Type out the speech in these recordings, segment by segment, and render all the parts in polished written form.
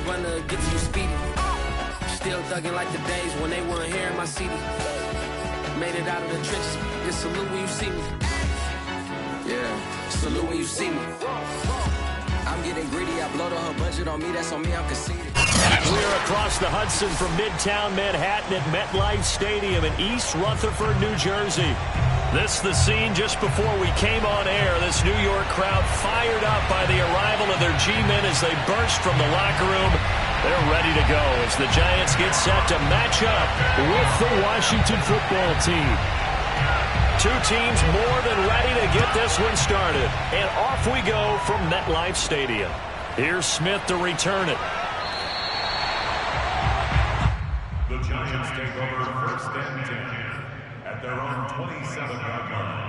I'll run to get to you speedy. Still thugging like the days when they weren't here in my city. Made it out of the trenches. Just salute when you see me. Yeah, salute when you see me. I'm getting greedy. I blow the whole budget on me. That's on me. I'm conceited. We're across the Hudson from Midtown Manhattan at MetLife Stadium in East Rutherford, New Jersey. This the scene just before we came on air. This New York crowd fired up by the arrival of their G-men as they burst from the locker room. They're ready to go as the Giants get set to match up with the Washington football team. Two teams more than ready to get this one started. And off we go from MetLife Stadium. Here's Smith to return it. The Giants take over first and 10 at their own 27-yard line.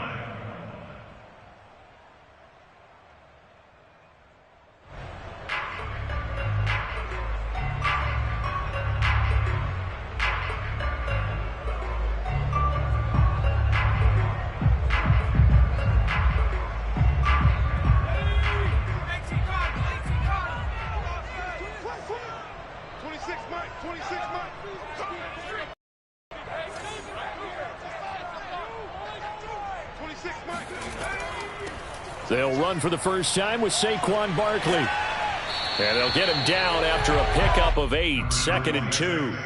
They'll run for the first time with Saquon Barkley. And they'll get him down after a pickup of 8, 2nd and 2.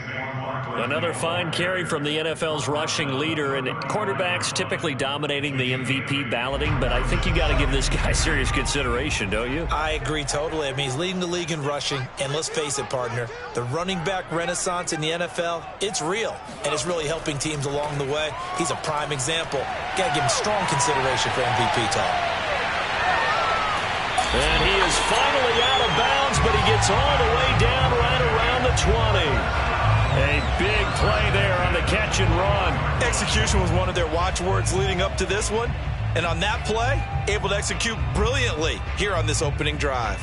Another fine carry from the NFL's rushing leader, and quarterbacks typically dominating the MVP balloting, but I think you got to give this guy serious consideration, don't you? I agree totally. I mean, he's leading the league in rushing, and let's face it, partner, the running back renaissance in the NFL, it's real, and it's really helping teams along the way. He's a prime example. Got to give him strong consideration for MVP talk. And he is finally out of bounds, but he gets all the way down right around the 20. A big play there on the catch and run. Execution was one of their watchwords leading up to this one. And on that play, able to execute brilliantly here on this opening drive.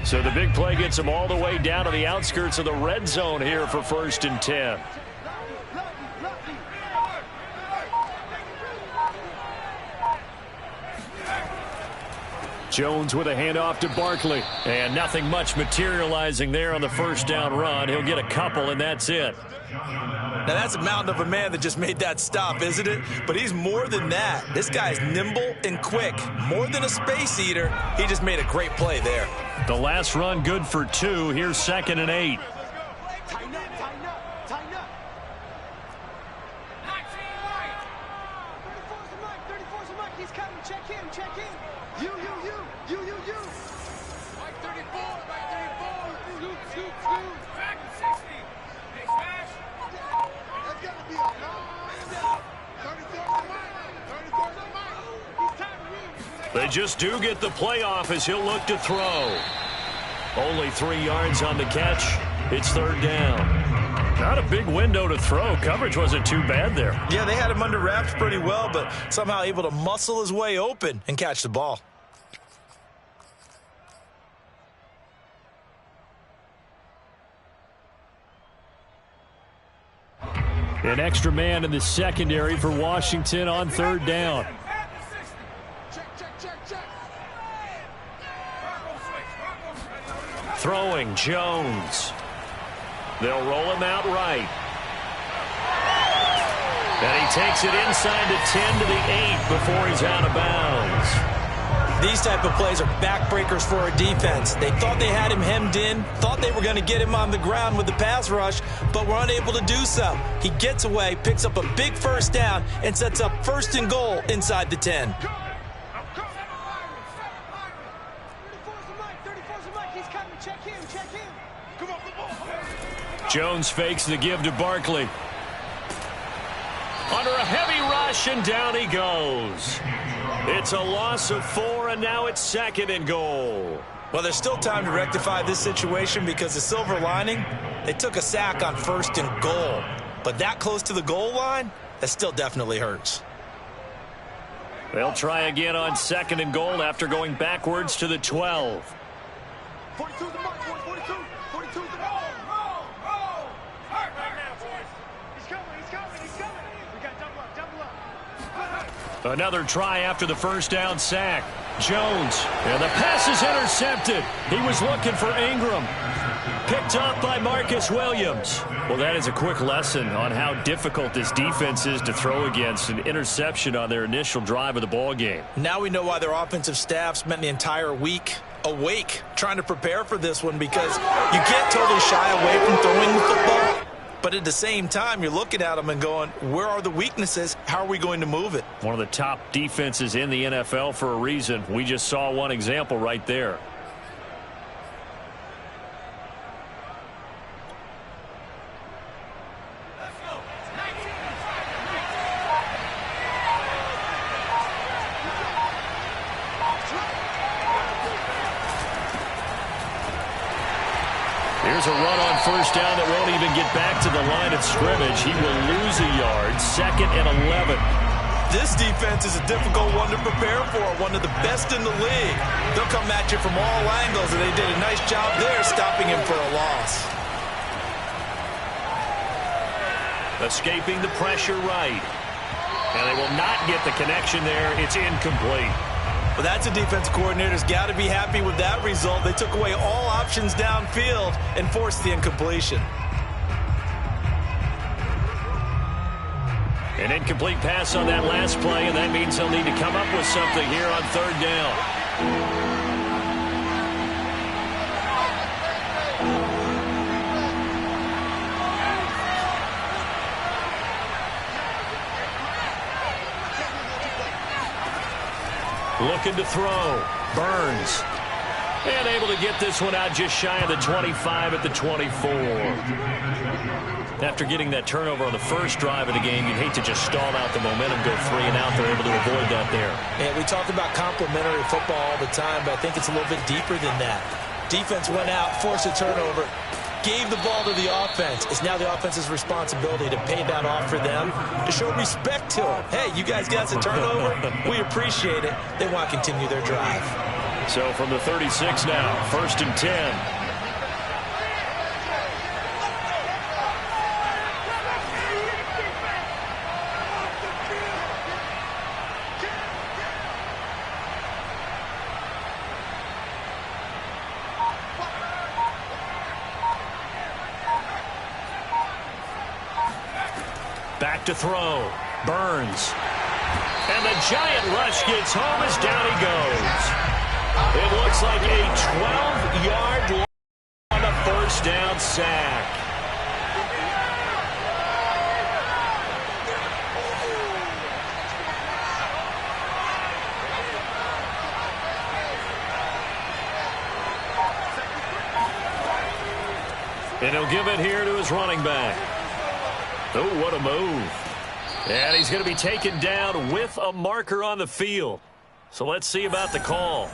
So the big play gets him all the way down to the outskirts of the red zone here for first and 10. Jones with a handoff to Barkley. And nothing much materializing there on the first down run. He'll get a couple, and that's it. Now, that's a mountain of a man that just made that stop, isn't it? But he's more than that. This guy's nimble and quick. More than a space eater, he just made a great play there. The last run good for 2. Here's 2nd and 8. Tighten up, tighten up, tighten up. 34's the mic, 34's the mic. He's coming. Check him, check him. You. Mike 34, Mike 34. Scoop. Back to 60. Hey, smash. That's got to be a no. 34's the mic. 34's the mic. He's tired. They just do get the playoff as he'll look to throw. Only 3 yards on the catch. It's 3rd down. Not a big window to throw. Coverage wasn't too bad there. Yeah, they had him under wraps pretty well, but somehow able to muscle his way open and catch the ball. An extra man in the secondary for Washington on 3rd down. Throwing Jones. They'll roll him out right. And he takes it inside the 10 to the 8 before he's out of bounds. These type of plays are backbreakers for a defense. They thought they had him hemmed in, thought they were going to get him on the ground with the pass rush, but were unable to do so. He gets away, picks up a big first down, and sets up 1st and goal inside the 10. Jones fakes the give to Barkley. Under a heavy rush, and down he goes. It's a loss of 4, and now it's 2nd and goal. Well, there's still time to rectify this situation because the silver lining, they took a sack on 1st and goal. But that close to the goal line, that still definitely hurts. They'll try again on 2nd and goal after going backwards to the 12. 42's the mark, boys. 42. 42's the mark. Roll. Hurt right now, boys. He's coming. We got double up. Another try after the first down sack. Jones, and the pass is intercepted. He was looking for Ingram. Picked up by Marcus Williams. Well, that is a quick lesson on how difficult this defense is to throw against. An interception on their initial drive of the ball game. Now we know why their offensive staff spent the entire week awake trying to prepare for this one, because you can't totally shy away from throwing the football. But at the same time, you're looking at them and going, where are the weaknesses? How are we going to move it? One of the top defenses in the NFL for a reason. We just saw one example right there. Here's a run on first down that won't even get back to the line of scrimmage. He will lose a yard. 2nd and 11. This defense is a difficult one to prepare for, one of the best in the league. They'll come at you from all angles, and they did a nice job there stopping him for a loss. Escaping the pressure right. And they will not get the connection there. It's incomplete. Well, that's a defense coordinator's got to be happy with that result. They took away all options downfield and forced the incompletion. An incomplete pass on that last play, and that means he'll need to come up with something here on 3rd down. Looking to throw. Burns. And able to get this one out just shy of the 25 at the 24. After getting that turnover on the first drive of the game, you'd hate to just stall out the momentum, go 3 and out. They're able to avoid that there. Yeah, we talk about complementary football all the time, but I think it's a little bit deeper than that. Defense went out, forced a turnover, gave the ball to the offense. It's now the offense's responsibility to pay that off for them, to show respect to them. Hey, you guys got a turnover. We appreciate it. They want to continue their drive. So from the 36 now, 1st and 10. Back to throw. Burns. And the giant rush gets home as down he goes. It looks like a 12-yard line on the first down sack. And he'll give it here to his running back. Oh, what a move. And he's going to be taken down with a marker on the field. So let's see about the call.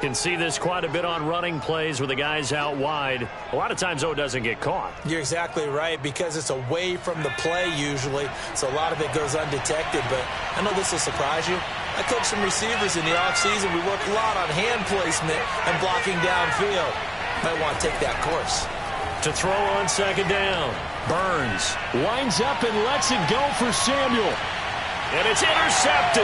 Can see this quite a bit on running plays where the guy's out wide. A lot of times, though, it doesn't get caught. You're exactly right, because it's away from the play usually, so a lot of it goes undetected. But I know this will surprise you. I coached some receivers in the offseason. We work a lot on hand placement and blocking downfield. Might want to take that course. To throw on 2nd down. Burns winds up and lets it go for Samuel. And it's intercepted.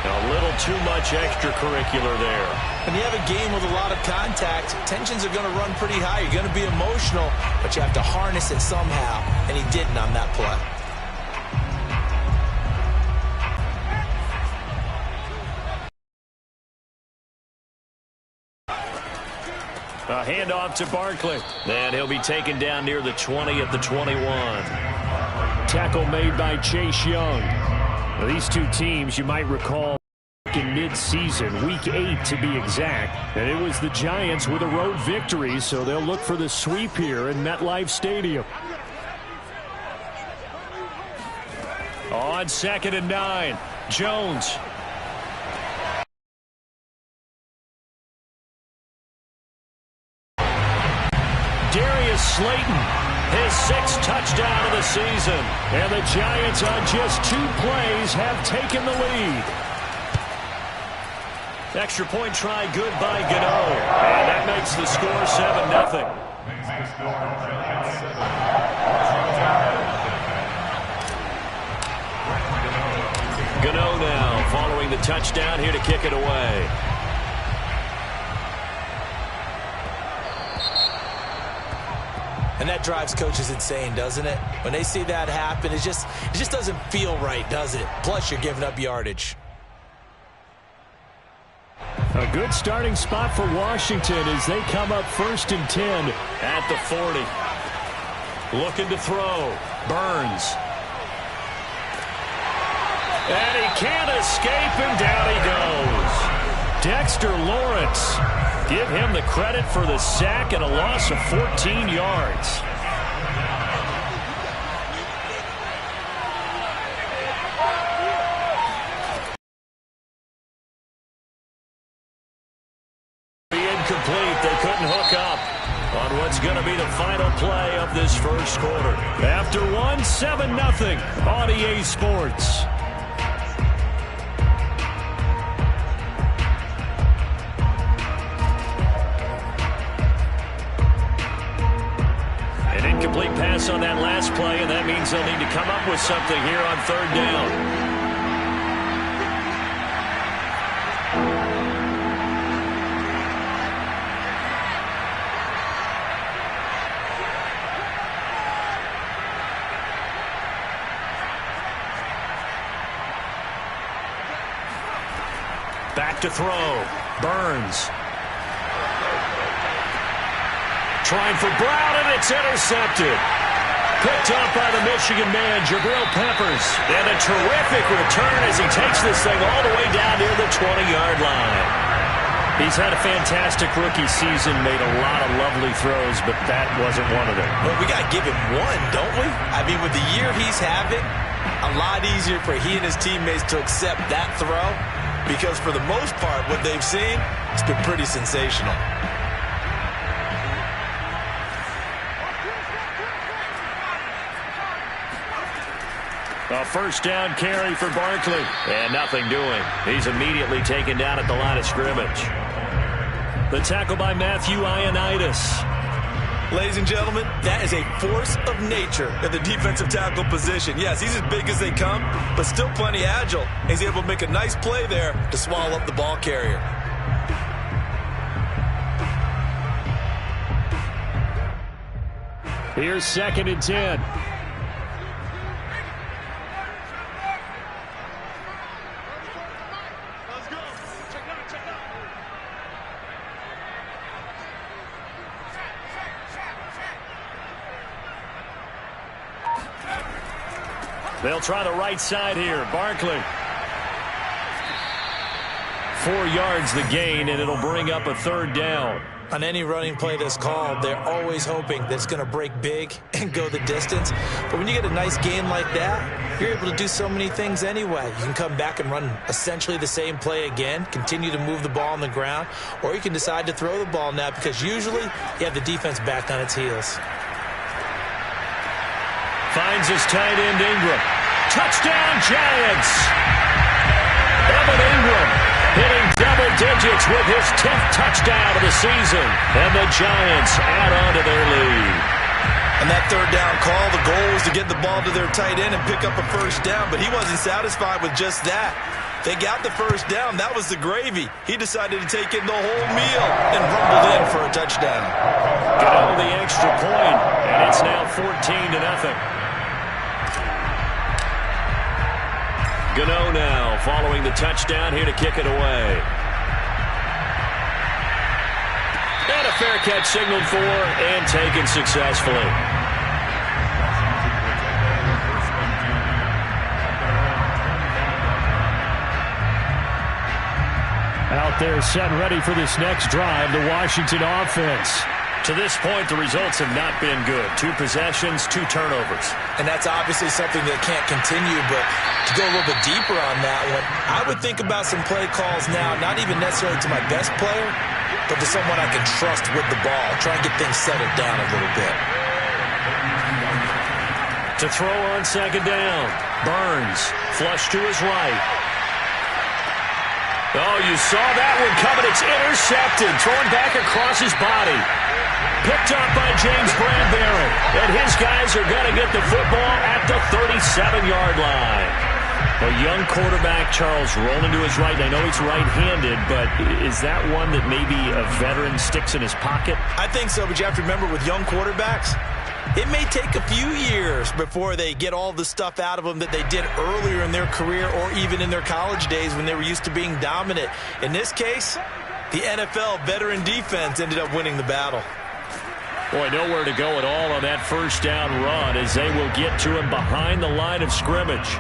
A little too much extracurricular there. When you have a game with a lot of contact, tensions are going to run pretty high. You're going to be emotional, but you have to harness it somehow, and he didn't on that play. A handoff to Barkley. And he'll be taken down near the 20 at the 21. Tackle made by Chase Young. Now, these two teams, you might recall, in mid-season, week 8 to be exact, and it was the Giants with a road victory, so they'll look for the sweep here in MetLife Stadium. On 2nd and 9, Jones. Slayton, his 6th touchdown of the season. And the Giants on just 2 plays have taken the lead. Extra point try good by Gano. And that makes the score 7-0. Gano now following the touchdown here to kick it away. And that drives coaches insane, doesn't it? When they see that happen, it just doesn't feel right, does it? Plus, you're giving up yardage. A good starting spot for Washington as they come up 1st and 10 at the 40. Looking to throw. Burns. And he can't escape, and down he goes. Dexter Lawrence. Give him the credit for the sack and a loss of 14 yards. Incomplete. They couldn't hook up on what's going to be the final play of this first quarter. After one, 7-0 on EA Sports. An incomplete pass on that last play, and that means they'll need to come up with something here on 3rd down. Back to throw. Burns. Trying for Brown, and it's intercepted. Picked up by the Michigan man, Jabril Peppers. And a terrific return as he takes this thing all the way down near the 20-yard line. He's had a fantastic rookie season, made a lot of lovely throws, but that wasn't one of them. Well, we got to give him one, don't we? I mean, with the year he's having, a lot easier for he and his teammates to accept that throw. Because for the most part, what they've seen, it's been pretty sensational. A 1st down carry for Barkley. And nothing doing. He's immediately taken down at the line of scrimmage. The tackle by Matthew Ioannidis. Ladies and gentlemen, that is a force of nature at the defensive tackle position. Yes, he's as big as they come, but still plenty agile. He's able to make a nice play there to swallow up the ball carrier. Here's 2nd and 10. They'll try the right side here. Barkley. 4 yards the gain, and it'll bring up a 3rd down. On any running play that's called, they're always hoping that it's going to break big and go the distance. But when you get a nice gain like that, you're able to do so many things anyway. You can come back and run essentially the same play again, continue to move the ball on the ground, or you can decide to throw the ball now because usually you have the defense back on its heels. Finds his tight end Ingram. Touchdown Giants! Evan Ingram hitting double digits with his 10th touchdown of the season. And the Giants add on to their lead. And that 3rd down call, the goal was to get the ball to their tight end and pick up a 1st down, but he wasn't satisfied with just that. They got the 1st down. That was the gravy. He decided to take in the whole meal and rumbled in for a touchdown. Get on the extra point, and it's now 14-0. Gano now following the touchdown here to kick it away. And a fair catch signaled for and taken successfully. Out there set ready for this next drive, the Washington offense. To this point, the results have not been good. 2 possessions, 2 turnovers. And that's obviously something that can't continue, but to go a little bit deeper on that one, I would think about some play calls now, not even necessarily to my best player, but to someone I can trust with the ball. Try and get things settled down a little bit. To throw on 2nd down, Burns, flush to his right. Oh, you saw that one coming. It's intercepted. Throwing back across his body. Picked up by James Bradbury. And his guys are going to get the football at the 37-yard line. A young quarterback, Charles, rolling to his right. I know he's right-handed, but is that one that maybe a veteran sticks in his pocket? I think so, but you have to remember with young quarterbacks, it may take a few years before they get all the stuff out of them that they did earlier in their career or even in their college days when they were used to being dominant. In this case, the NFL veteran defense ended up winning the battle. Boy, nowhere to go at all on that first down run as they will get to him behind the line of scrimmage.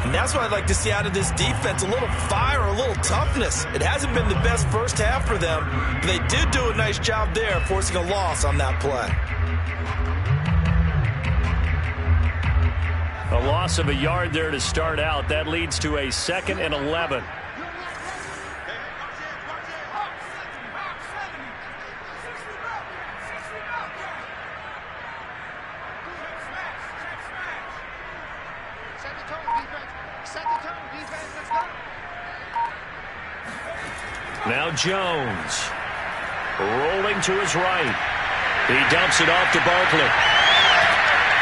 And that's what I'd like to see out of this defense, a little fire, a little toughness. It hasn't been the best first half for them, but they did do a nice job there, forcing a loss on that play. A loss of a yard there to start out. That leads to a 2nd and 11. Now Jones, rolling to his right. He dumps it off to Barkley.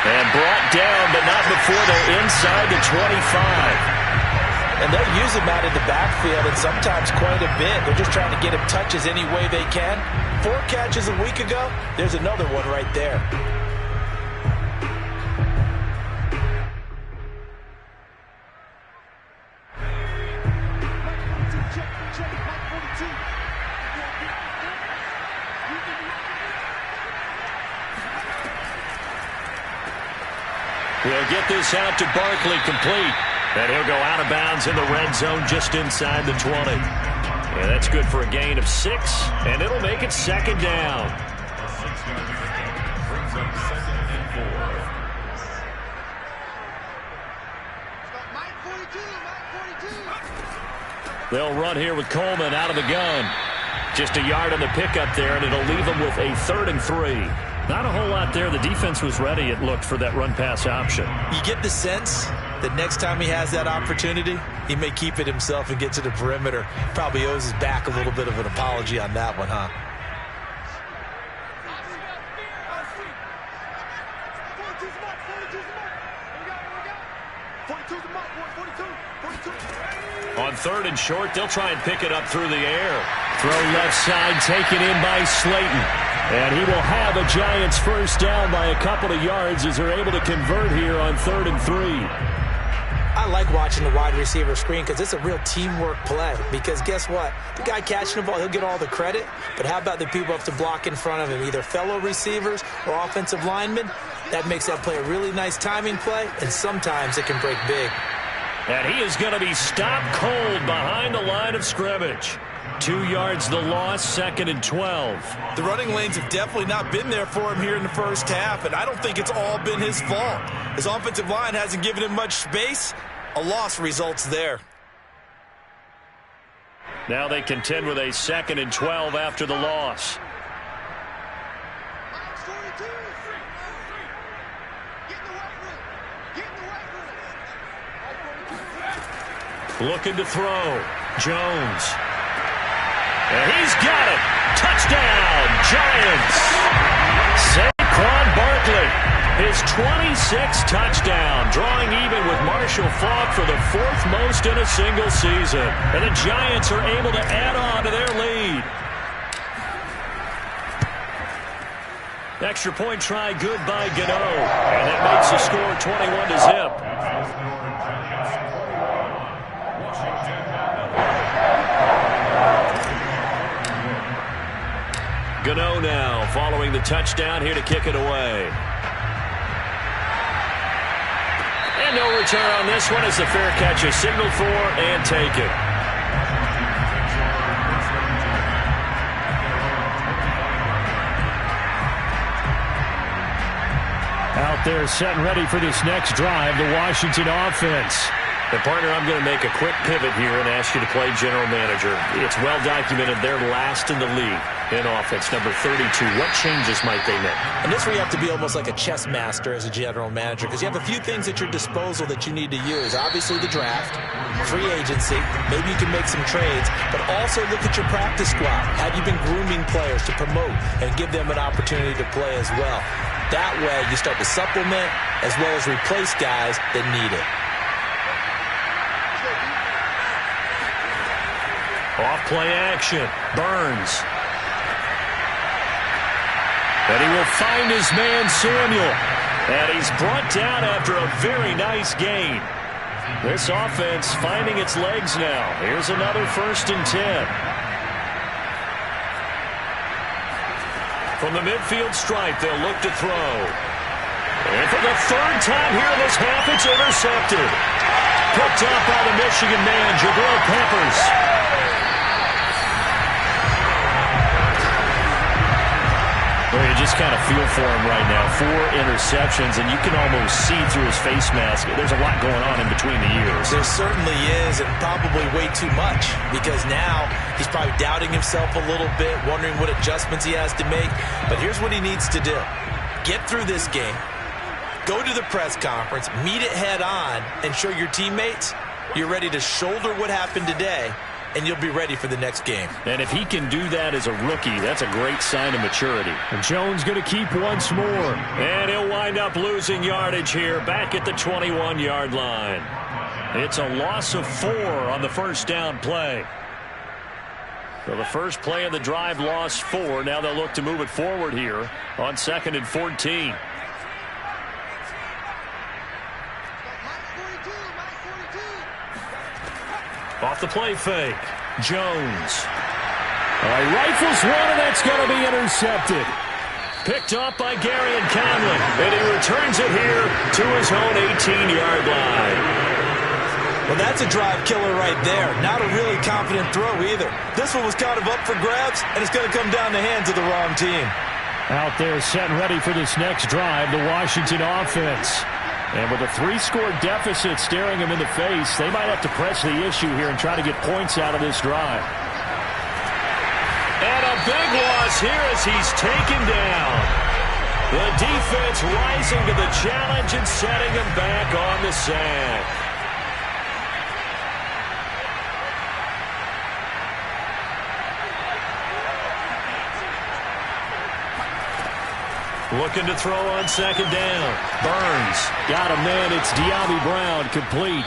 And brought down, but not before they're inside the 25. And they'll use him out in the backfield, and sometimes quite a bit. They're just trying to get him touches any way they can. 4 catches a week ago, there's another one right there. We'll get this out to Barkley complete. And he'll go out of bounds in the red zone just inside the 20. And that's good for a gain of 6, and it'll make it 2nd down. Brings up 2nd and 4. They'll run here with Coleman out of the gun. Just a yard on the pickup there, and it'll leave them with a 3rd and 3. Not a whole lot there. The defense was ready, it looked, for that run-pass option. You get the sense that next time he has that opportunity, he may keep it himself and get to the perimeter. Probably owes his back a little bit of an apology on that one, huh? On 3rd and short, they'll try and pick it up through the air. Throw left side, taken in by Slayton. And he will have a Giants first down by a couple of yards as they're able to convert here on 3rd and 3. I like watching the wide receiver screen because it's a real teamwork play. Because guess what? The guy catching the ball, he'll get all the credit. But how about the people who have to block in front of him, either fellow receivers or offensive linemen? That makes that play a really nice timing play, and sometimes it can break big. And he is going to be stopped cold behind the line of scrimmage. 2 yards the loss, 2nd and 12. The running lanes have definitely not been there for him here in the first half, and I don't think it's all been his fault. His offensive line hasn't given him much space. A loss results there. Now they contend with a 2nd and 12 after the loss. Looking to throw. Jones. And he's got it. Touchdown, Giants. Saquon Barkley, his 26th touchdown, drawing even with Marshall Faulk for the 4th most in a single season. And the Giants are able to add on to their lead. Extra point try good by Gano. And that makes the score 21-0. Gano now following the touchdown here to kick it away. And no return on this one as the fair catch is signaled for and taken. Out there set and ready for this next drive, the Washington offense. And partner, I'm going to make a quick pivot here and ask you to play general manager. It's well documented they're last in the league. in offense, number 32. What changes might they make? And this is where you have to be almost like a chess master as a general manager, because you have a few things at your disposal that you need to use. Obviously the draft, free agency, maybe you can make some trades, but also look at your practice squad. Have you been grooming players to promote and give them an opportunity to play as well? That way you start to supplement as well as replace guys that need it. Off play action. Burns. And he will find his man Samuel. And he's brought down after a very nice gain. This offense finding its legs now. Here's another 1st and 10. From the midfield stripe, they'll look to throw. And for the 3rd time here this half, it's intercepted. Picked up by the Michigan man, Jerome Peppers. Well, you just kind of feel for him right now. 4 interceptions, and you can almost see through his face mask. There's a lot going on in between the ears. There certainly is, and probably way too much, because now he's probably doubting himself a little bit, wondering what adjustments he has to make. But here's what he needs to do. Get through this game. Go to the press conference, meet it head on, and show your teammates you're ready to shoulder what happened today, and you'll be ready for the next game. And if he can do that as a rookie, that's a great sign of maturity. And Jones going to keep once more. And he'll wind up losing yardage here back at the 21-yard line. It's a loss of 4 on the 1st down play. So the first play of the drive lost 4. Now they'll look to move it forward here on 2nd and 14. Off the play fake. Jones. Rifles one, and that's going to be intercepted. Picked up by Gary and Conley. And he returns it here to his own 18-yard line. Well, that's a drive killer right there. Not a really confident throw either. This one was kind of up for grabs, and it's going to come down the hands of the wrong team. Out there set and ready for this next drive, the Washington offense. And with a 3-score deficit staring him in the face, they might have to press the issue here and try to get points out of this drive. And a big loss here as he's taken down. The defense rising to the challenge and setting him back on the sack. Looking to throw on 2nd down. Burns got him in. It's De'Ami Brown complete.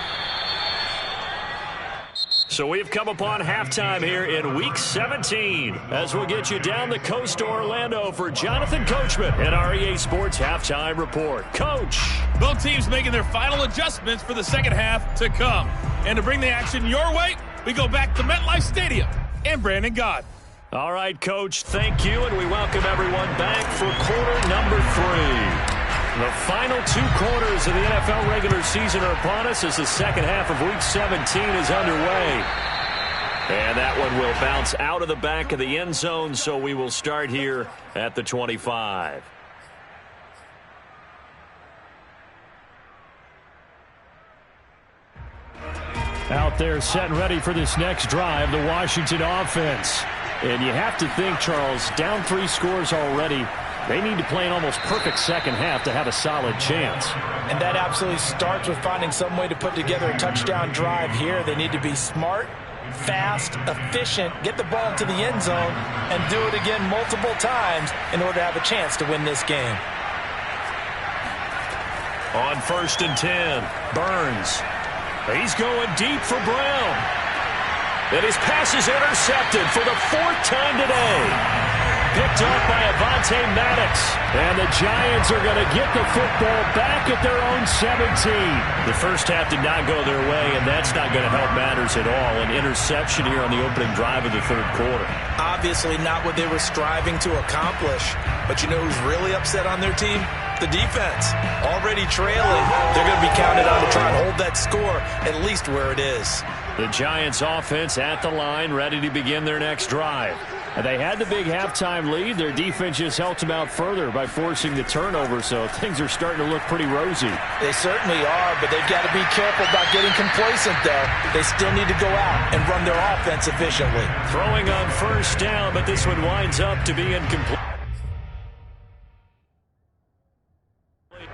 So we've come upon halftime here in Week 17 as we'll get you down the coast to Orlando for Jonathan Coachman and our EA Sports Halftime Report. Coach. Both teams making their final adjustments for the second half to come. And to bring the action your way, we go back to MetLife Stadium and Brandon Gott. All right, Coach, thank you, and we welcome everyone back for quarter number 3. The final 2 quarters of the NFL regular season are upon us as the second half of Week 17 is underway. And that one will bounce out of the back of the end zone, so we will start here at the 25. Out there set and ready for this next drive, the Washington offense. And you have to think, Charles, down 3 scores already. They need to play an almost perfect second half to have a solid chance. And that absolutely starts with finding some way to put together a touchdown drive here. They need to be smart, fast, efficient, get the ball to the end zone, and do it again multiple times in order to have a chance to win this game. On 1st and 10, Burns. He's going deep for Brown. And his pass is intercepted for the 4th time today. Picked up by Avonte Maddox. And the Giants are going to get the football back at their own 17. The first half did not go their way, and that's not going to help matters at all. An interception here on the opening drive of the 3rd quarter. Obviously not what they were striving to accomplish. But you know who's really upset on their team? The defense. Already trailing. They're going to be counted on to try and hold that score at least where it is. The Giants offense at the line, ready to begin their next drive. And they had the big halftime lead. Their defense just helped them out further by forcing the turnover, so things are starting to look pretty rosy. They certainly are, but they've got to be careful about getting complacent, though. They still need to go out and run their offense efficiently. Throwing on first down, but this one winds up to be incomplete.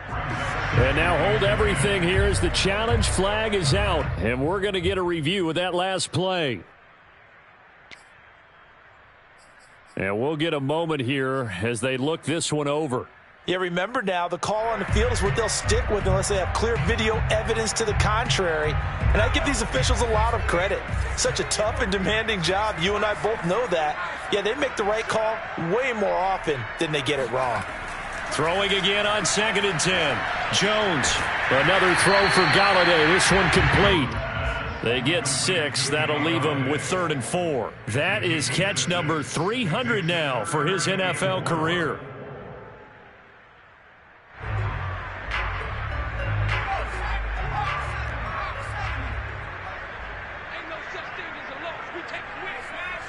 And now hold everything here as the challenge flag is out. And we're going to get a review of that last play. And we'll get a moment here as they look this one over. Yeah, remember now, the call on the field is what they'll stick with unless they have clear video evidence to the contrary. And I give these officials a lot of credit. Such a tough and demanding job. You and I both know that. Yeah, they make the right call way more often than they get it wrong. Throwing again on 2nd and 10. Jones, another throw for Galladay. This one complete. They get 6. That'll leave them with 3rd and 4. That is catch number 300 now for his NFL career. Ain't no such thing as a loss. We take the win, smash.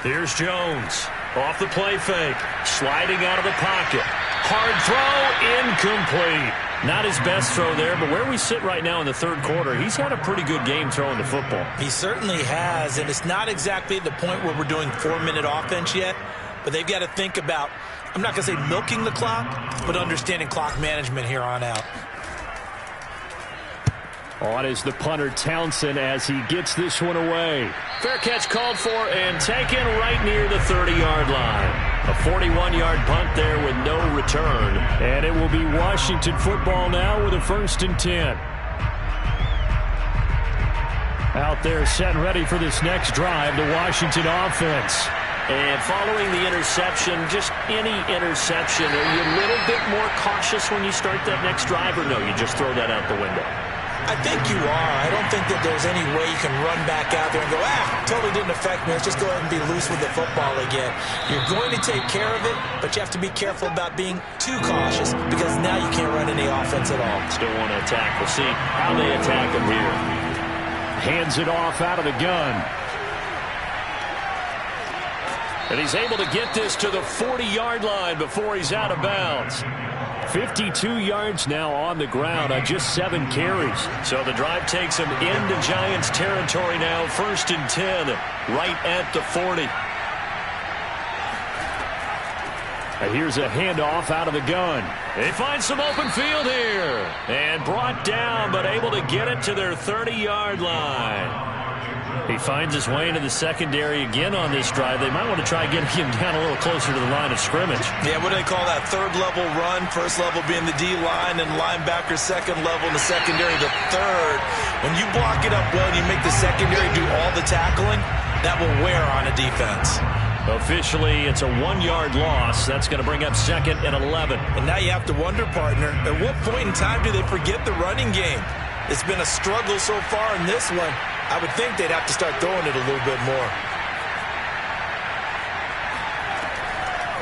42. Here's Jones. Off the play fake. Sliding out of the pocket. Hard throw. Incomplete. Not his best throw there, but where we sit right now in the third quarter, he's had a pretty good game throwing the football. He certainly has, and it's not exactly the point where we're doing 4-minute offense yet, but they've got to think about, I'm not going to say milking the clock, but understanding clock management here on out. On is the punter Townsend as he gets this one away. Fair catch called for and taken right near the 30-yard line. A 41-yard punt there with no return. And it will be Washington football now with a 1st and 10. Out there set and ready for this next drive, the Washington offense. And following the interception, just any interception, are you a little bit more cautious when you start that next drive, or no, you just throw that out the window? I think you are. I don't think that there's any way you can run back out there and go, totally didn't affect me. Let's just go ahead and be loose with the football again. You're going to take care of it, but you have to be careful about being too cautious because now you can't run any offense at all. Still want to attack. We'll see how they attack him here. Hands it off out of the gun. And he's able to get this to the 40-yard line before he's out of bounds. 52 yards now on the ground on just 7 carries. So the drive takes him into Giants territory now. 1st and 10, right at the 40. And here's a handoff out of the gun. They find some open field here. And brought down, but able to get it to their 30-yard line. He finds his way into the secondary again on this drive. They might want to try getting him down a little closer to the line of scrimmage. Yeah, what do they call that? 3rd level run. 1st level being the D-line and linebacker. 2nd level in the secondary, the 3rd. When you block it up well and you make the secondary do all the tackling, that will wear on a defense. Officially, it's a 1-yard loss. That's going to bring up 2nd and 11. And now you have to wonder, partner, at what point in time do they forget the running game? It's been a struggle so far in this one. I would think they'd have to start throwing it a little bit more.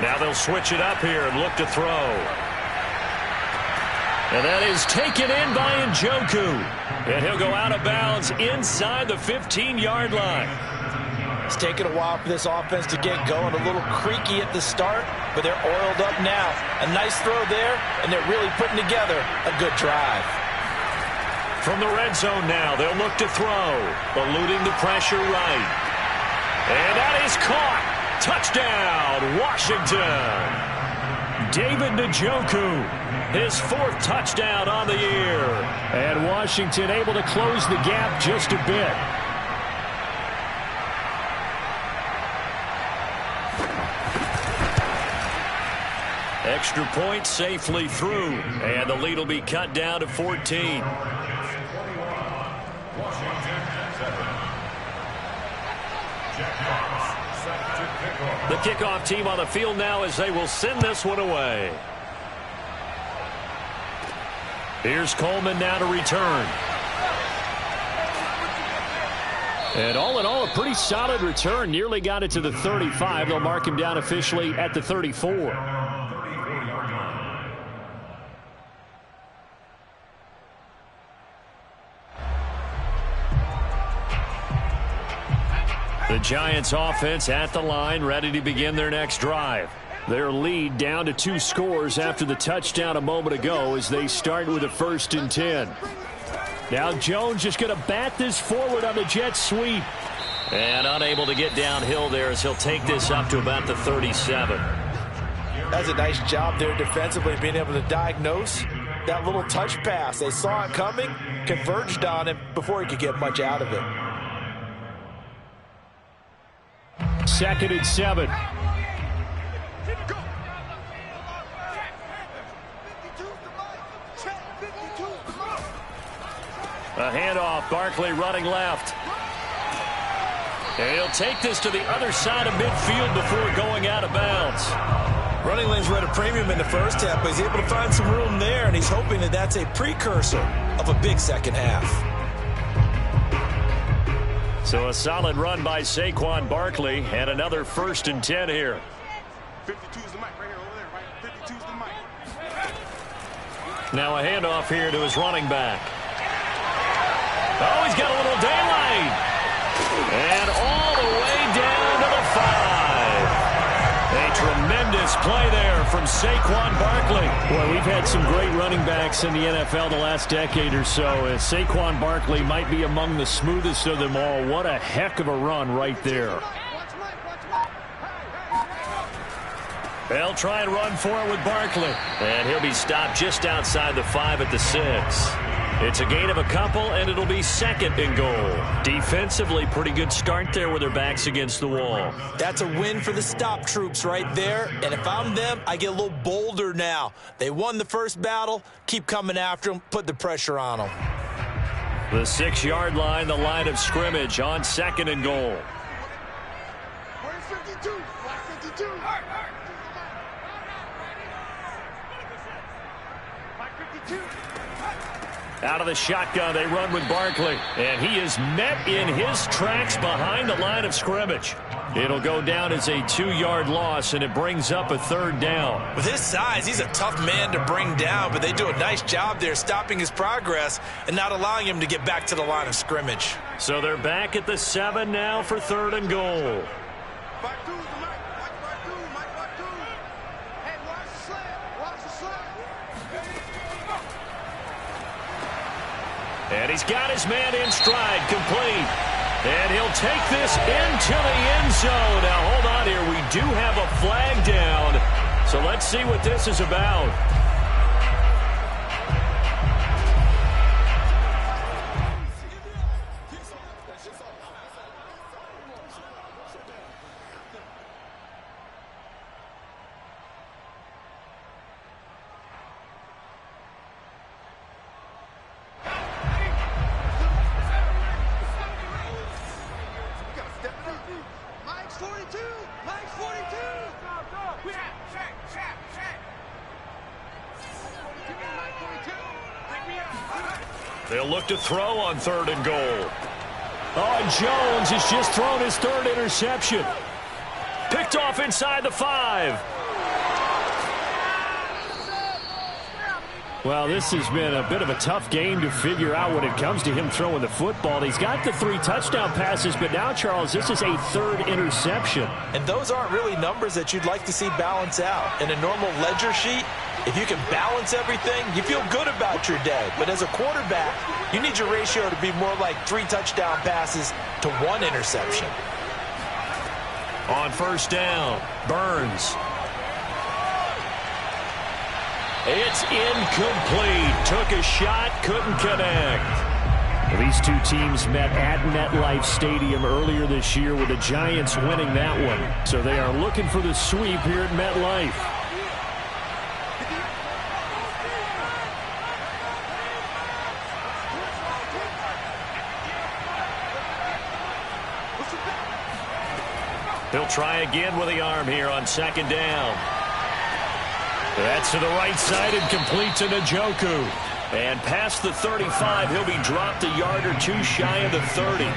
Now they'll switch it up here and look to throw. And that is taken in by Njoku. And he'll go out of bounds inside the 15-yard line. It's taken a while for this offense to get going. A little creaky at the start, but they're oiled up now. A nice throw there, and they're really putting together a good drive. From the red zone now, they'll look to throw. Eluding the pressure right. And that is caught. Touchdown, Washington. David Njoku, his 4th touchdown on the year. And Washington able to close the gap just a bit. Extra point safely through. And the lead will be cut down to 14. The kickoff team on the field now as they will send this one away. Here's Coleman now to return. And all in all, a pretty solid return. Nearly got it to the 35. They'll mark him down officially at the 34. The Giants offense at the line, ready to begin their next drive. Their lead down to 2 scores after the touchdown a moment ago as they start with a 1st and 10. Now Jones just going to bat this forward on the jet sweep. And unable to get downhill there as he'll take this up to about the 37. That's a nice job there defensively, being able to diagnose that little touch pass. They saw it coming, converged on him before he could get much out of it. 2nd and 7. A handoff, Barkley running left. And he'll take this to the other side of midfield before going out of bounds. Running lanes were at a premium in the first half, but he's able to find some room there, and he's hoping that that's a precursor of a big second half. So a solid run by Saquon Barkley and another 1st and 10 here. 52's the mic right here over there, right? 52's the mic. Now a handoff here to his running back. Oh, he's got a little daylight. And all the way down to the 5. A tremendous play there from Saquon Barkley. Boy, we've had some great running backs in the NFL the last decade or so. Saquon Barkley might be among the smoothest of them all. What a heck of a run right there. They'll try and run for it with Barkley. And he'll be stopped just outside the 5 at the 6. It's a gain of a couple, and it'll be 2nd and goal. Defensively, pretty good start there with their backs against the wall. That's a win for the stop troops right there. And if I'm them, I get a little bolder now. They won the first battle. Keep coming after them. Put the pressure on them. The 6-yard line, the line of scrimmage on 2nd and goal. Where's 52? Black 52. Black 52. Out of the shotgun, they run with Barkley. And he is met in his tracks behind the line of scrimmage. It'll go down as a 2-yard loss, and it brings up a 3rd down. With his size, he's a tough man to bring down, but they do a nice job there stopping his progress and not allowing him to get back to the line of scrimmage. So they're back at the 7 now for 3rd and goal. Black 2's the mic. Black 2, Mike Black 2. Hey, watch the sled. Watch the sled. And he's got his man in stride, complete. And he'll take this into the end zone. Now, hold on here. We do have a flag down. So let's see what this is about. They'll look to throw on 3rd and goal. Oh, and Jones has just thrown his 3rd interception. Picked off inside the 5. Well, this has been a bit of a tough game to figure out when it comes to him throwing the football. He's got the 3 touchdown passes, but now, Charles, this is a 3rd interception. And those aren't really numbers that you'd like to see balance out. In a normal ledger sheet, if you can balance everything, you feel good about your day. But as a quarterback, you need your ratio to be more like 3 touchdown passes to 1 interception. On 1st down, Burns. It's incomplete. Took a shot, couldn't connect. These two teams met at MetLife Stadium earlier this year with the Giants winning that one. So they are looking for the sweep here at MetLife. He'll try again with the arm here on 2nd down. That's to the right side and complete to Njoku. And past the 35, he'll be dropped a yard or 2 shy of the 30.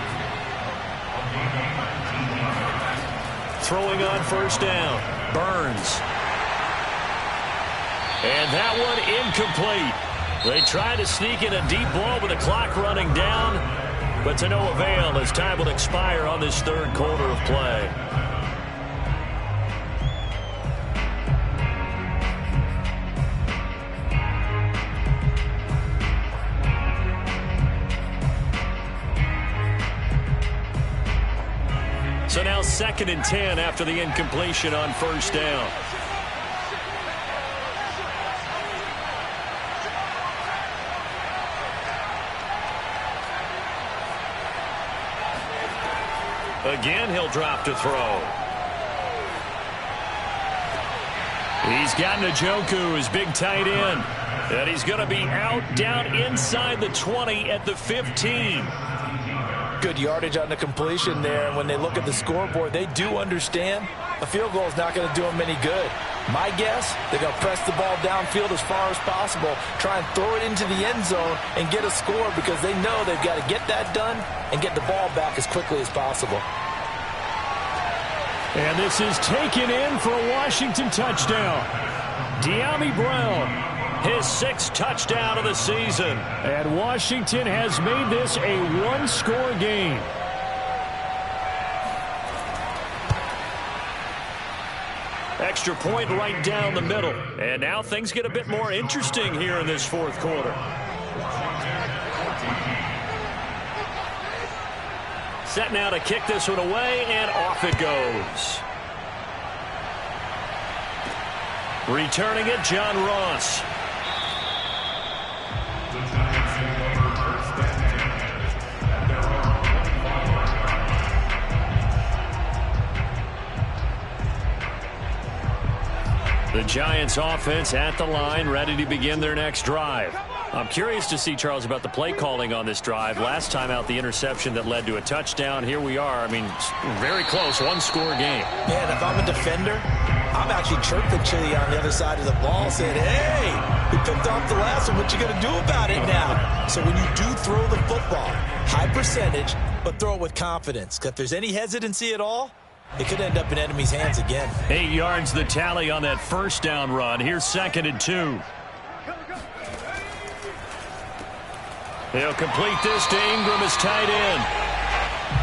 Throwing on 1st down, Burns. And that one incomplete. They try to sneak in a deep ball with the clock running down. but to no avail as time will expire on this third quarter of play. So now 2nd and 10 after the incompletion on first down. Again, he'll drop to throw. He's got Njoku, his big tight end. And he's going to be out down inside the 20 at the 15. Good yardage on the completion there. And when they look at the scoreboard, they do understand a field goal is not going to do them any good. My guess, they're going to press the ball downfield as far as possible, try and throw it into the end zone and get a score because they know they've got to get that done and get the ball back as quickly as possible. And this is taken in for a Washington touchdown. De'Ami Brown, his 6th touchdown of the season. And Washington has made this a one-score game. Extra point right down the middle. And now things get a bit more interesting here in this fourth quarter. Set now to kick this one away, and off it goes. Returning it, John Ross. The Giants offense at the line, ready to begin their next drive. I'm curious to see, Charles, about the play calling on this drive. Last time out, the interception that led to a touchdown. Here we are. I mean, very close, one-score game. Man, if I'm a defender, I'm actually chirping Chili on the other side of the ball, saying, hey, we picked off the last one. What you going to do about it now? So when you do throw the football, high percentage, but throw it with confidence. Because if there's any hesitancy at all, it could end up in enemy's hands again. 8 yards the tally on that first down run. Here's 2nd and 2. He'll complete this to Ingram as tight end.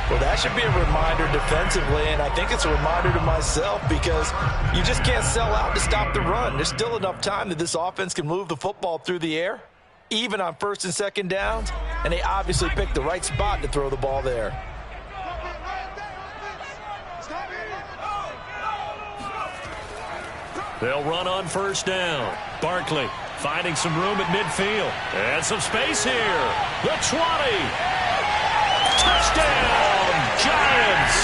Well, that should be a reminder defensively, and I think it's a reminder to myself because you just can't sell out to stop the run. There's still enough time that this offense can move the football through the air, even on 1st and 2nd downs, and they obviously picked the right spot to throw the ball there. They'll run on first down. Barkley finding some room at midfield. And some space here. The 20. Touchdown, Giants.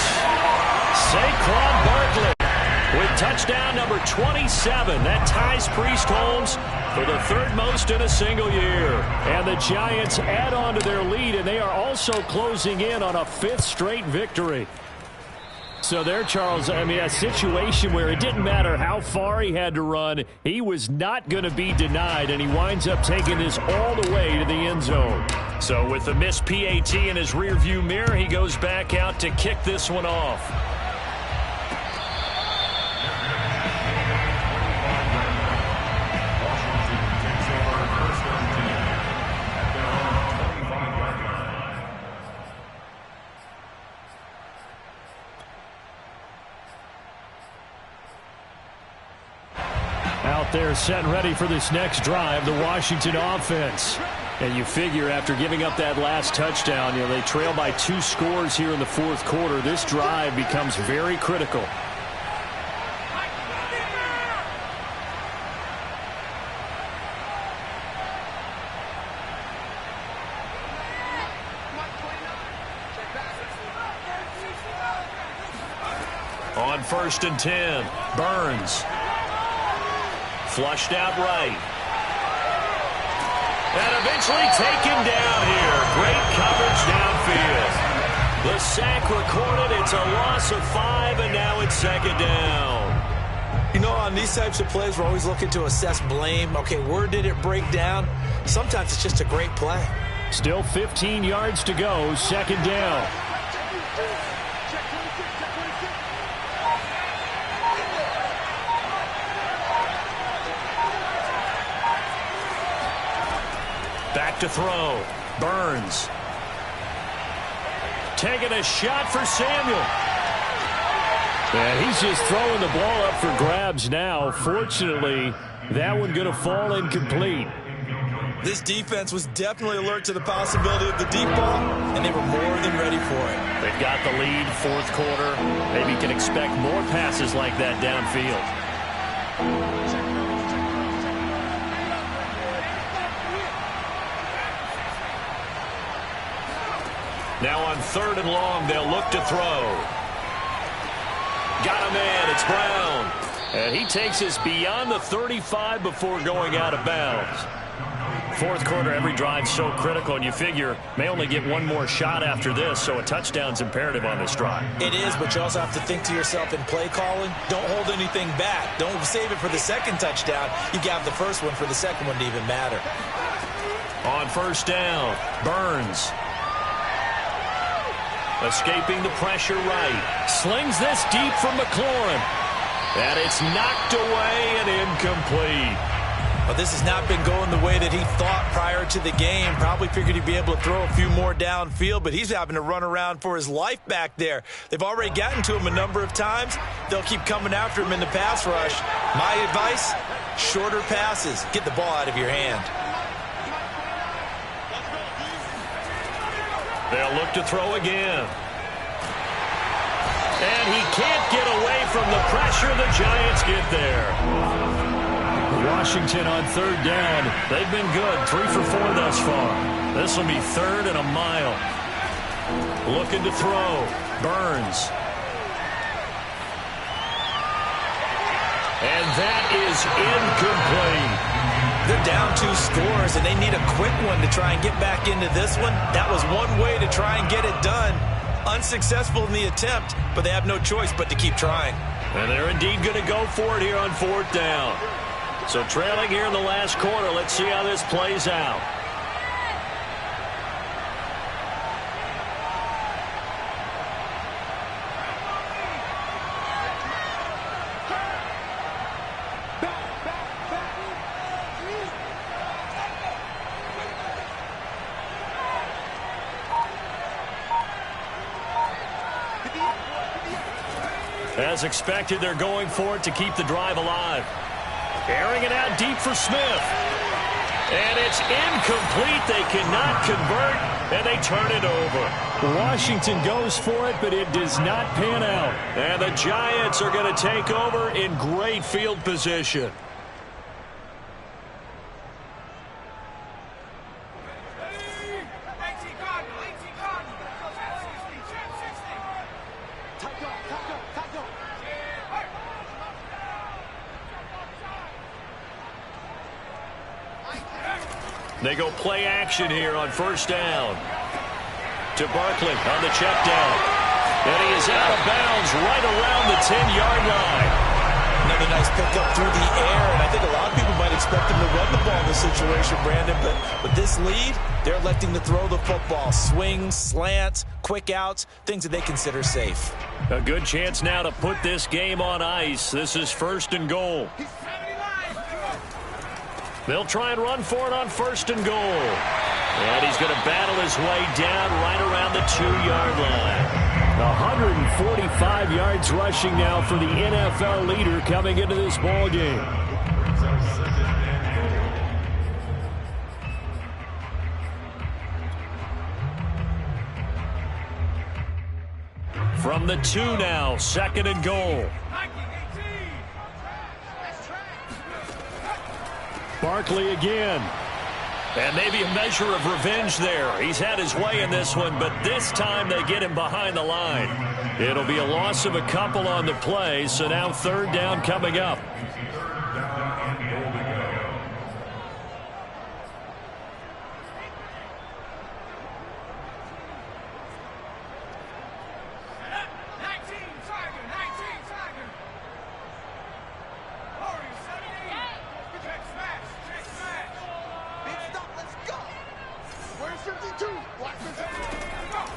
Saquon Barkley with touchdown number 27. That ties Priest Holmes for the 3rd most in a single year. And the Giants add on to their lead, and they are also closing in on a 5th straight victory. So there, Charles, I mean, a situation where it didn't matter how far he had to run, he was not going to be denied, and he winds up taking this all the way to the end zone. So with the missed PAT in his rearview mirror, he goes back out to kick this one off. Out there set and ready for this next drive, the Washington offense. And you figure after giving up that last touchdown, you know, they trail by 2 scores here in the fourth quarter. This drive becomes very critical. On 1st and 10, Burns. Flushed out right. And eventually taken down here. Great coverage downfield. The sack recorded. It's a loss of 5, and now it's 2nd down. You know, on these types of plays, we're always looking to assess blame. Okay, where did it break down? Sometimes it's just a great play. Still 15 yards to go. 2nd down. Back to throw. Burns. Taking a shot for Samuel. And he's just throwing the ball up for grabs now. Fortunately, that one going to fall incomplete. This defense was definitely alert to the possibility of the deep ball, and they were more than ready for it. They've got the lead, fourth quarter. Maybe you can expect more passes like that downfield. Now on 3rd and long, they'll look to throw. Got a man, it's Brown. And he takes us beyond the 35 before going out of bounds. Fourth quarter, every drive's so critical, and you figure may only get one more shot after this, so a touchdown's imperative on this drive. It is, but you also have to think to yourself in play calling, don't hold anything back. Don't save it for the second touchdown. You got the first one for the second one to even matter. On 1st down, Burns. Escaping the pressure right. Slings this deep from McLaurin. And it's knocked away and incomplete. Well, this has not been going the way that he thought prior to the game. Probably figured he'd be able to throw a few more downfield, but he's having to run around for his life back there. They've already gotten to him a number of times. They'll keep coming after him in the pass rush. My advice, shorter passes. Get the ball out of your hand. They'll look to throw again. And he can't get away from the pressure. The Giants get there. Washington on 3rd down. They've been good. 3 for 4 thus far. This will be 3rd and a mile. Looking to throw. Burns. And that is incomplete. They're down 2 scores, and they need a quick one to try and get back into this one. That was one way to try and get it done. Unsuccessful in the attempt, but they have no choice but to keep trying. And they're indeed going to go for it here on 4th down. So trailing here in the last quarter. Let's see how this plays out. As expected, they're going for it to keep the drive alive. Airing it out deep for Smith. And it's incomplete. They cannot convert, and they turn it over. Washington goes for it, but it does not pan out. And the Giants are going to take over in great field position. They go play action here on 1st down. To Barkley on the check down. And he is out of bounds right around the 10-yard line. Another nice pickup through the air, and I think a lot of people might expect him to run the ball in this situation, Brandon, but with this lead, they're electing to throw the football. Swings, slants, quick outs, things that they consider safe. A good chance now to put this game on ice. This is 1st and goal. They'll try and run for it on 1st and goal. And he's going to battle his way down right around the 2-yard line. 145 yards rushing now for the NFL leader coming into this ball game. From the 2 now, 2nd and goal. Barkley again. And maybe a measure of revenge there. He's had his way in this one, but this time they get him behind the line. It'll be a loss of a couple on the play, so now 3rd down coming up.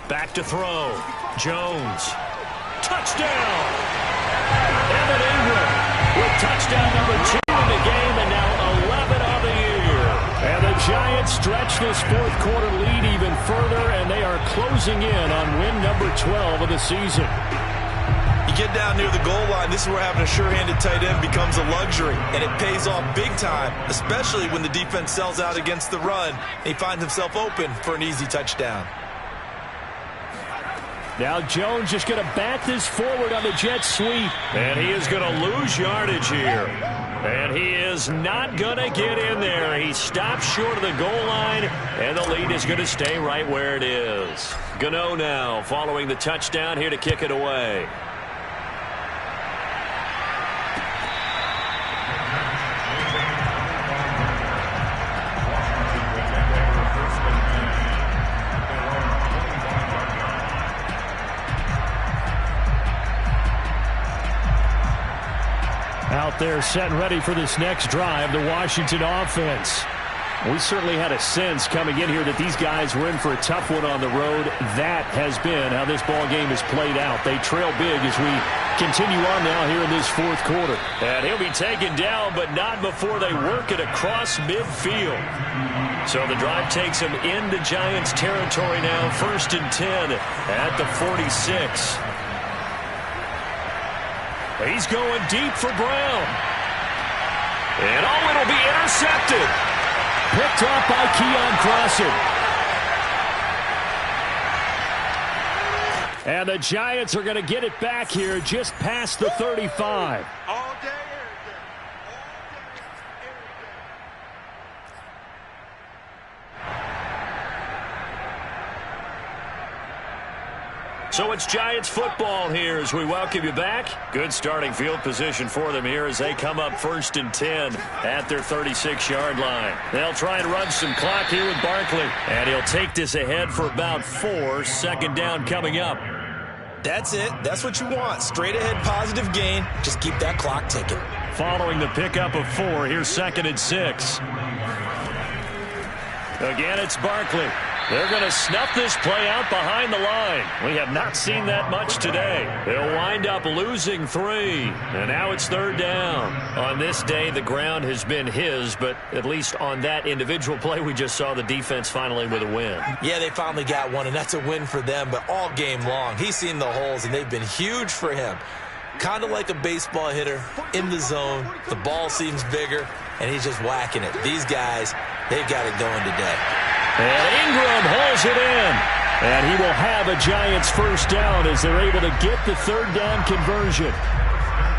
Back to throw. Jones. Touchdown! Evan Ingram with touchdown number 2 in the game, and now 11 on the year. And the Giants stretch this fourth quarter lead even further, and they are closing in on win number 12 of the season. You get down near the goal line, this is where having a sure-handed tight end becomes a luxury, and it pays off big time, especially when the defense sells out against the run, and he finds himself open for an easy touchdown. Now Jones just going to bat this forward on the jet sweep. And he is going to lose yardage here. And he is not going to get in there. He stops short of the goal line, and the lead is going to stay right where it is. Gano now following the touchdown here to kick it away. Out there set and ready for this next drive, the Washington offense. We certainly had a sense coming in here that these guys were in for a tough one on the road. That has been how this ball game has played out. They trail big as we continue on now here in this fourth quarter. And he'll be taken down, but not before they work it across midfield. So the drive takes him into Giants territory now, 1st and 10 at the 46. He's going deep for Brown. And it'll be intercepted. Picked off by Keon Crossen. And the Giants are going to get it back here just past the 35. All day, every day. So it's Giants football here as we welcome you back. Good starting field position for them here as they come up 1st and 10 at their 36-yard line. They'll try and run some clock here with Barkley. And he'll take this ahead for about 4. 2nd down coming up. That's it. That's what you want. Straight ahead positive gain. Just keep that clock ticking. Following the pickup of 4, here's 2nd and 6. Again, it's Barkley. They're going to snuff this play out behind the line. We have not seen that much today. They'll wind up losing 3. And now it's 3rd down. On this day, the ground has been his, but at least on that individual play, we just saw the defense finally with a win. Yeah, they finally got one, and that's a win for them, but all game long, he's seen the holes, and they've been huge for him. Kind of like a baseball hitter in the zone. The ball seems bigger, and he's just whacking it. These guys, they've got it going today. And Ingram hauls it in. And he will have a Giants 1st down as they're able to get the 3rd down conversion.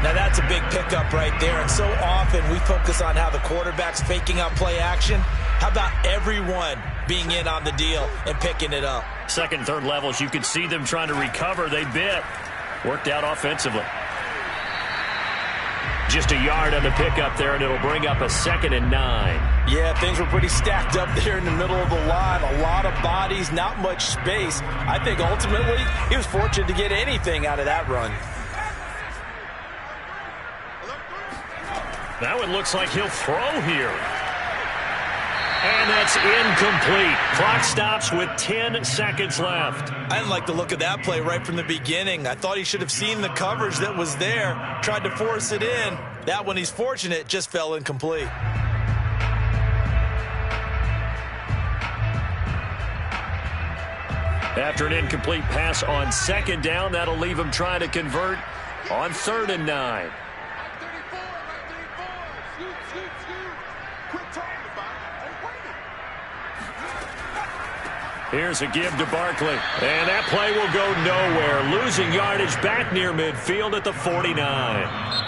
Now that's a big pickup right there, and so often we focus on how the quarterback's faking out play action. How about everyone being in on the deal and picking it up? 2nd, 3rd levels, you could see them trying to recover. They bit. Worked out offensively. Just a yard on the pickup there, and it'll bring up a 2nd and 9. Yeah, things were pretty stacked up there in the middle of the line. A lot of bodies, not much space. I think ultimately he was fortunate to get anything out of that run. Now it looks like he'll throw here. And that's incomplete. Clock stops with 10 seconds left. I didn't like the look of that play right from the beginning. I thought he should have seen the coverage that was there, tried to force it in. That one, he's fortunate, just fell incomplete. After an incomplete pass on 2nd down, that'll leave him trying to convert on 3rd and 9. Here's a give to Barkley. And that play will go nowhere. Losing yardage back near midfield at the 49.